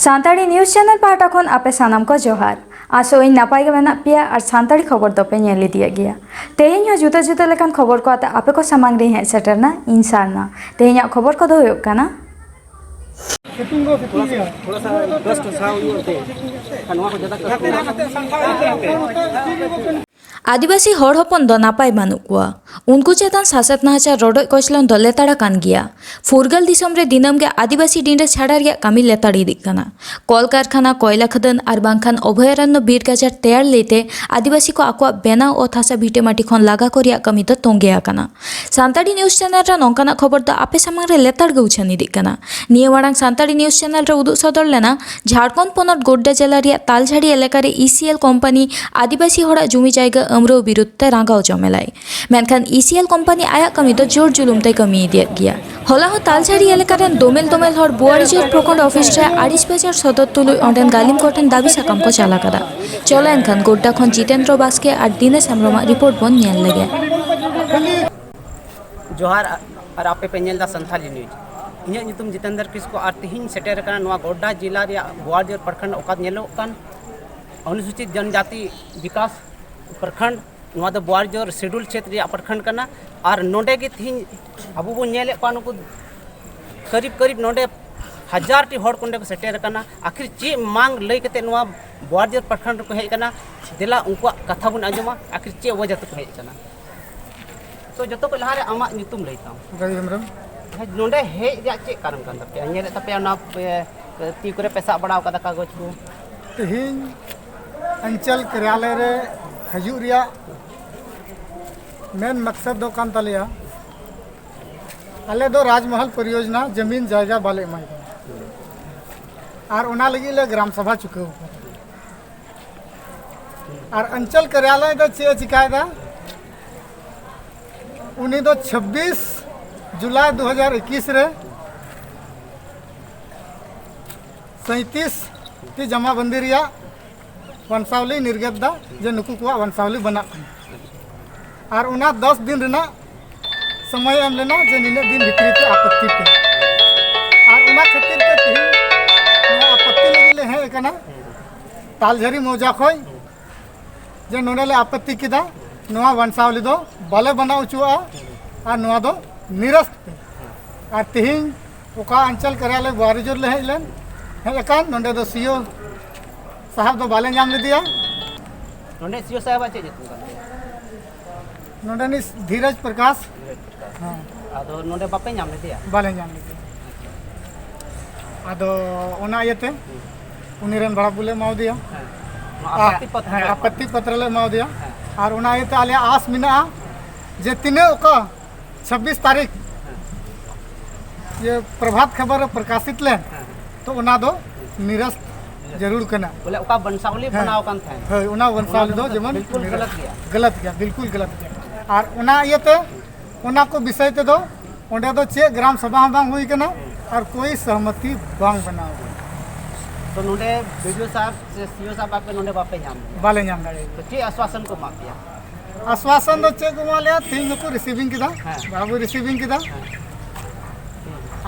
सानताड़ी news channel पाटा खन आपे सानाम को जोहार आसो इन नापाय के मेना पिया और सानताड़ी खबर दोपे नेल इदिया गया तेहेñ जुदा जुदा लेकान खबर को आते आपे को सामांग रे हे सेटरना इंसाना तेहेñ खबर को दो हुयुग काना थोड़ा सा दस्ट साव होते नवा को ज्यादा आदिवासी हर हपन दो नापाय बानु कुआ उनको चेतन सासत नाचार रोड कोचलन दो लेताड़ा कान गया फुरगल दिसम रे दिनम गे आदिवासी डिंडे छाड़ा रे कामी लेताड़ी दिकाना कल कारखाना कोयला खदन और बांखान अभयारण्य बीर गाजार तैयार लेते आदिवासी को आकुआ बेना और थासा भिटे माटी खन लागा को रिया कामी तो तोंगे आकाना सानताड़ी न्यूज़ चैनल रे नोंकाना खबर दो आपे सामांग रे लेताड़ गे उछानी दिकाना निया मारांग सानताड़ी न्यूज़ चैनल रे उदुग सदर लेना झारखंड पोनत गोड्डा जिला रे तालझाड़ी एलाका रे ईसीएल कंपनी आदिवासी हड़ा जुमी जायगा अमरो विरुद्धते रागाव जमेलाई मेनखान ईसीएल कंपनी आया कमी तो जोर जुलुमते कमी इदियत गया होला हो तालझाड़ी एलाका दोमेल दोमेल हर बुआरीजोर प्रखंड ऑफिस रे 28 बजार सदर तुलुई ओंडेन गालिम कोठेन दाबी साकाम को चाला कदा चला एनखान गोड्डा खन जितेंद्र बास्के और दिनेश हेम्ब्रम रिपोर्ट बन नेल लगे जोहार और आपे पेनेल दा संथाली न्यूज इन्हें नितुम जितेंद्र किसको और तिहिन सेटेर कना नवा गोड्डा जिला रे बुआरीजोर प्रखंड ओकात नेलो कान अनुसूचित जनजाति विकास प्रखंड नवा दो बुआरीजोर शेड्यूल क्षेत्र रे प्रखंड कना और नोडे के थिन अबु बो नेले पानु को करीब करीब नोडे 1000 टी हड़ कोंडे को सेटेर कना आखिर चे मांग लई कते नवा बुआरीजोर प्रखंड को हेज कना दिला उनको कथा बुन आजमा आखिर चे वजह तो हेज कना तो जतो को लहारे आमा नितुम लईता गई हमरम नोडे हेज रे चे कारण कन तपे नेले तपे ना ती करे पैसा बड़ाव कदा कागज को तेहिन अंचल कार्यालय रे हजूर रिया मेन मकसद दो कान तलिया अले दो राजमहल परियोजना जमीन जायजा बाले माई और उना लगी ले ग्राम सभा चुके और अंचल कार्यालय दो चे चिकायदा उन्हीं दो 26 जुलाई 2021 रे 37 ती जमाबंदी रिया वंशावली निर्गत दा जे नुकु को वंशावली बना और उना 10 दिन रेना समय एम लेना जे निने दिन भितरी ते आपत्ति पे और उना खातिर ते तिहिन नो आपत्ति लगी ले है एकना तालझारी मौजा खोय जे नोने ले आपत्ति किदा नोआ वंशावली दो बाले बना उचुआ और नोआ दो निरस्त पे और तिहिन ओका अंचल कार्यालय बुआरीजोर ले हेलेन है एकान नोंडे दो सीओ साहब तो बाले नाम ले दिया नोंडे सीओ साहब आचे जतु नोंडे नि धीरज प्रकाश हां आदो नोंडे बापे नाम ले दिया बाले नाम ले दिया आदो ओना येते उनीरन बड़ा बुले माव दिया आपत्ति पत्र ले माव दिया और ओना येते आले आस मिना जे तिने ओका 26 तारीख ये प्रभात खबर प्रकाशित ले तो ओना दो निरस्त जरूर करना बोले ओका वंशावली बनाव कान था है ओना वंशावली दो जमन बिल्कुल गलत गया बिल्कुल गलत गया और ओना येते ओना को विषय ते दो ओंडे दो चे ग्राम सभा बांग हुई कना और कोई सहमति बांग बनाओ तो नोंडे वीडियो साहब से सीओ साहब आपके नोंडे बापे नाम बाले नाम दाड़े तो चे आश्वासन को माफ दिया आश्वासन दो चे को माले तीन को रिसीविंग किदा बाबू रिसीविंग किदा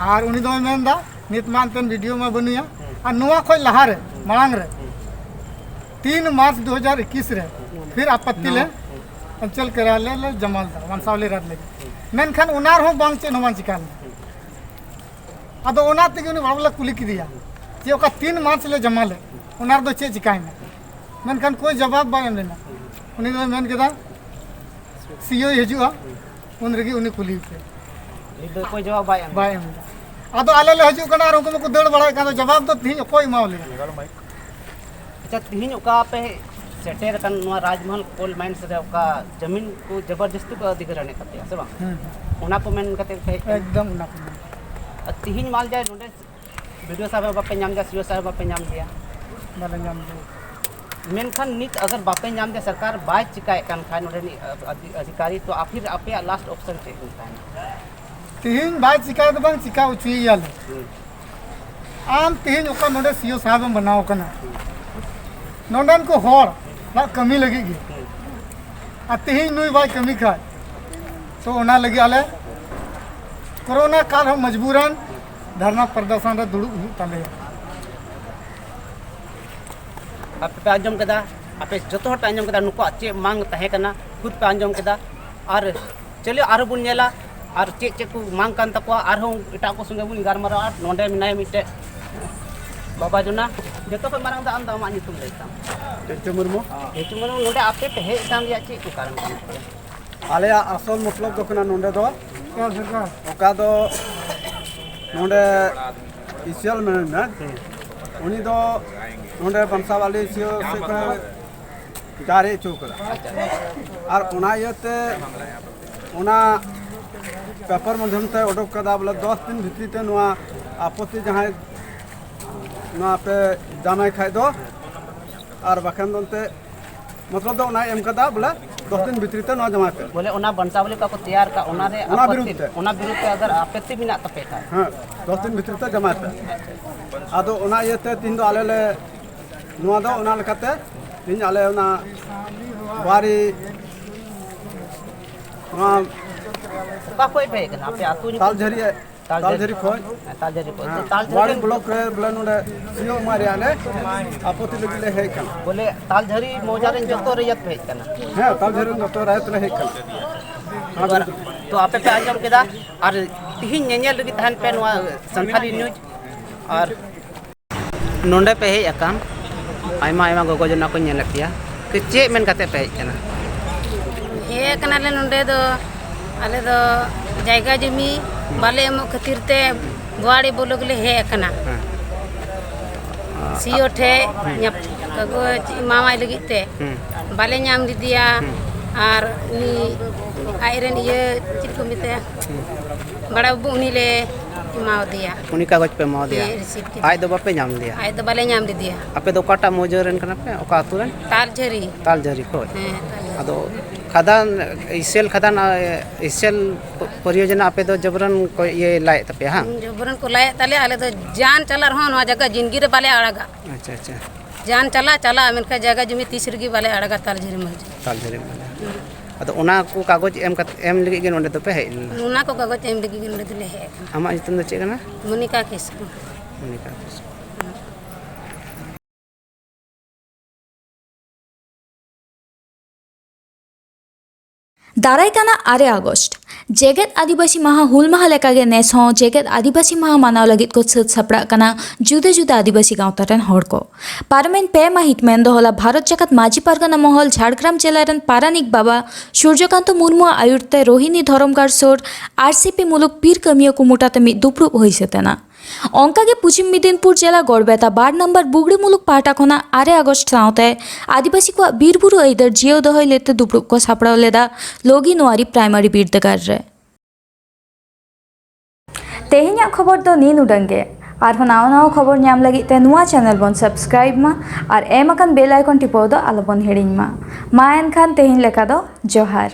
और उनी दो मेनदा नित मानतन वीडियो में बनुया और नुआ खोय लहारे मांग रे 3 मार्च 2021 रे फिर आपत्ति ले अंचल कार्यालय ले जमाल दा वंशावली रात ले मेनखान उनार हो बांग चे नमान चिकाल अदो ओना ते उनी बाबला कुली की दिया जे ओका 3 मार्च ले जमाले उनार दो चे चिकाय ना मेनखान कोई जवाब बा एम लेना उनी दो मेन केदा सीओ हिजुआ उन रगी उनी कुली पे कोई जवाब बा एम आदो आले ले हजू कना उनको को दड़ बड़ा का जवाब तो थी कोई मावले अच्छा तिहिन ओका पे सेटेर कन नवा राजमहल कोल माइंस रे ओका जमीन को जबरदस्ती को अधिग्रहण करते से बा ओना को मेन कते एकदम ओना को तिहिन माल जाय नोडे वीडियो साहब बापे नाम जा सीओ साहब बापे नाम दिया बाले नाम दे मेनखान नित अगर बापे नाम दे सरकार बाय चिकाय कान खाय नोडे अधिकारी तो आखिर आपे लास्ट ऑप्शन चे होता तिहिन बाय चिकाय तो बांग चिका उचुई याल आम तिहिन ओका नोडे सीओ साहब बनाओ कना नोंडन को होड़ बा कमी लगेगी आ तिहिन नुई बाय कमी खाय तो ओना लगी आले कोरोना काल हम मजबूरन धरना प्रदर्शन रे दुड़ुब ताले आप पे आंजम केदा आप जो हर पे आंजम केदा नुको चे मांग तहे कना खुद पे आंजम केदा और चलिए आरो बुन नेला और चे को मांग कान तकवा आरो इटा को संगे बुन गारमारा नोंडे मिनाय मिटे बाबा जुना जतो पे मारंग दा आंदा मा नितुम लेता टेचे मुर्मू हेचु मनो नोंडे आपे पे हे काम या चे को कारण आले असल मतलब दो कना नोंडे दो क्या सरकार ओका दो नोंडे इसियल मैनेजमेंट उनी दो नोंडे बंसावाली सियो से को जारी चौकरा और उना यते उना पेपर माध्यम ते ओडक कदा बोले 10 दिन भित्री ते नुआ आपत्ति जहां नुआ पे जानाय खाय दो और बखन दनते मतलब दो उना एम कदा बोले 10 दिन भित्री ते नुआ जमा पे बोले ओना बंसावली का को तैयार का ओना रे ओना विरुद्ध अगर आपत्ति बिना तपे था हाँ 10 दिन भित्री ते जमा पे आदो ओना यते तीन दो आले ले नुआ दो ओना लकाते तीन आले ओना बारी नुआ का कोई पे कना आपे आतु तालझरी खोज तालझरी को बाड़ी ब्लॉक रे बोले नोडे सीओ मारे आले आपत्ति लगिले हे कन बोले तालझरी मौजारे जतो रेयत पे कना हाँ तालझरी तो रहत ले हे कन तो आपे पे आंजम केदा और तिहिन नेनेल लगी तहन पे नवा संथाली न्यूज और नोंडे पे हे अकाम आयमा आयमा गोगो जना को नेल पिया कि चे मेन कते पे कना हे कनाले नोंडे दो आले दो जायगा जमी बाले एमो खातिर ते बुआड़ी बोलोगले हे कना सीओ ठे न्याप कगो मामा लगी ते बाले ᱧᱟᱢ दिदिया और नी आयरन ये चिट को मिते बड़ा बु उनी ले माव दिया उनी कागज पे माव दिया ये रिसीव की आय दो बापे नाम दिया आय तो बाले ᱧाम दिदिया आपे दो काटा मौजरन कना पे ओका अतुरन तालझरी तालझरी को हैं अदो खदान इसेल परियोजना आपे दो जबरन को ये लाए तपे हां जबरन को लाए ताले आले तो जान चला रहो नवा जगह जिंदगी रे बाले अड़गा अच्छा अच्छा जान चला मेनका जगह जमी तीसरी बाले अड़गा तालझरी में तालझरी अदो उना को कागज एम लगी के नोंडे तो पे है उना को कागज एम लगी गन दिले है आमा इतन दो चेकना मुनिका किस्कू उनिका दाराय काना 8 আগস্ট जेगेद आदिवासी माहा हुल माहा लेकागे नेस हों जेगेद आदिवासी माहा मानाव लगित को सद सपड़ा काना जुदा जुदा आदिवासी गांवता रेन हड़ को पारमेन पे माहित मेन दो होला भारत जगत माजी पारगाना महल झाड़ग्राम जिला रेन पारानिक बाबा सूर्यकांत मुर्मु आयुरते रोहिणी धरमगार सोर आरसीपी मुलुक पीर कमिया कुमुटाते मिद दुप्रुब होइसे तेना अंकागे पश्चिम मेदिनीपुर जिला गड़बेता 12 नम्बर बुगड़ी मुलुक पाटा खना 8 আগস্ট सावते आदिवासी को बीरबुरु ऐदर जियो दहय लेते दुप्रुब को सापड़ा लेदा लोगी नोआरी प्राइमरी बिरदगार रे तेहेन्या खबर दो नीन उडंगे और नाव नाव खबर नाम लगी ते नुआ चैनल बन सब्सक्राइब मा और एम अकन बेल आइकन टिपो दो आलो बन हिड़िंग मा एनखान तेहेन लेका दो जोहार।